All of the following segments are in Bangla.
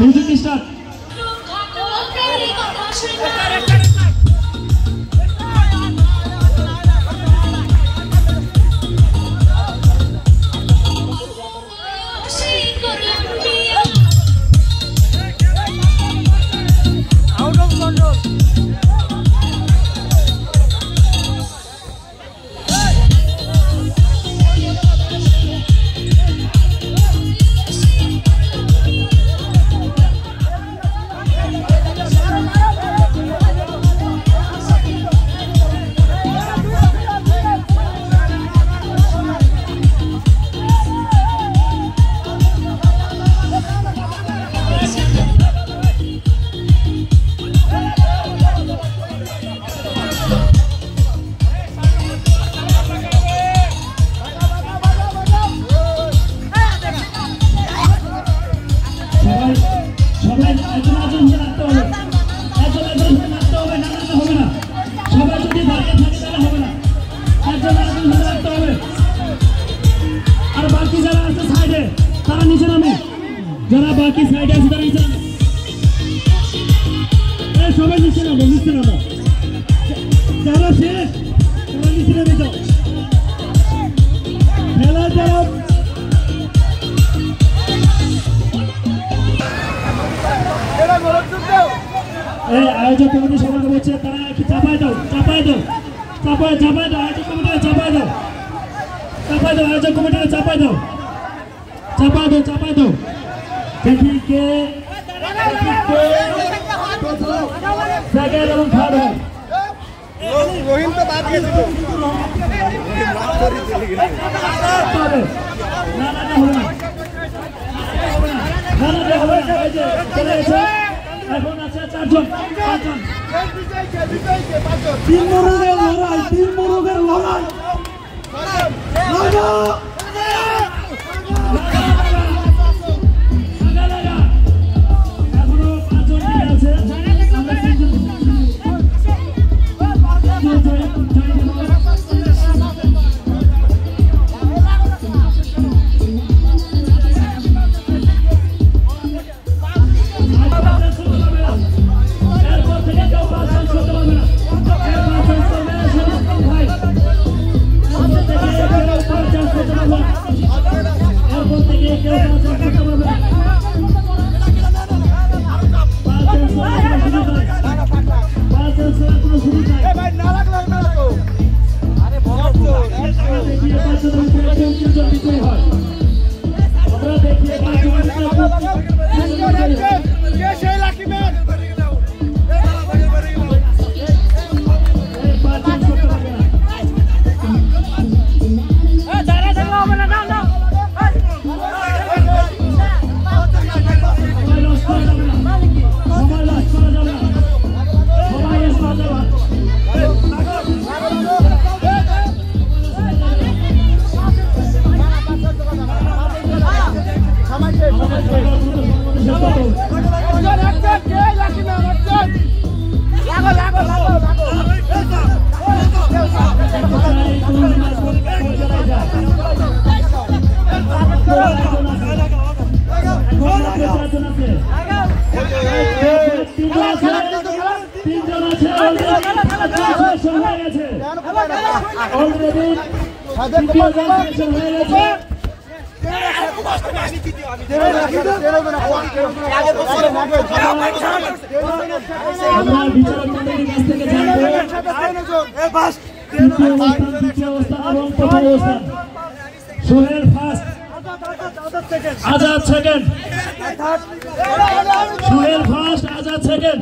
Music start. যারা বাকি সাইডে আছে তারা নিচে নামে, সবাই নিচে নামো, নিচে নামো। যারা শেষ তারা নিচে নেমে যাও। খেলা যাও। এই আয়োজক কমিটি সবাইকে বলছে তারা একটু চাপায় দাও, চাপায় দাও, চাপায় চাপায় দাও, আয়োজক কমিটিকে চাপায় দাও, চাপায় দাও, আয়োজক কমিটিকে চাপায় দাও, চাপায় দাও, চাপায় দাও। দেখি কে সেকেন্ড এবং থার্ড হয়। রহিম তো বাদ গেছে তো। না না না হবে না, না না হবে না। এই যে চলে গেছে, এখন আছে চারজন, পাঁচজন। তিন মোরগের লড়াই, তিন মোরগের লড়াই। Sohel first, Azad second, Sohel first, Azad second,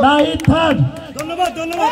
Nahid third. ধন্যবাদ ধন্যবাদ।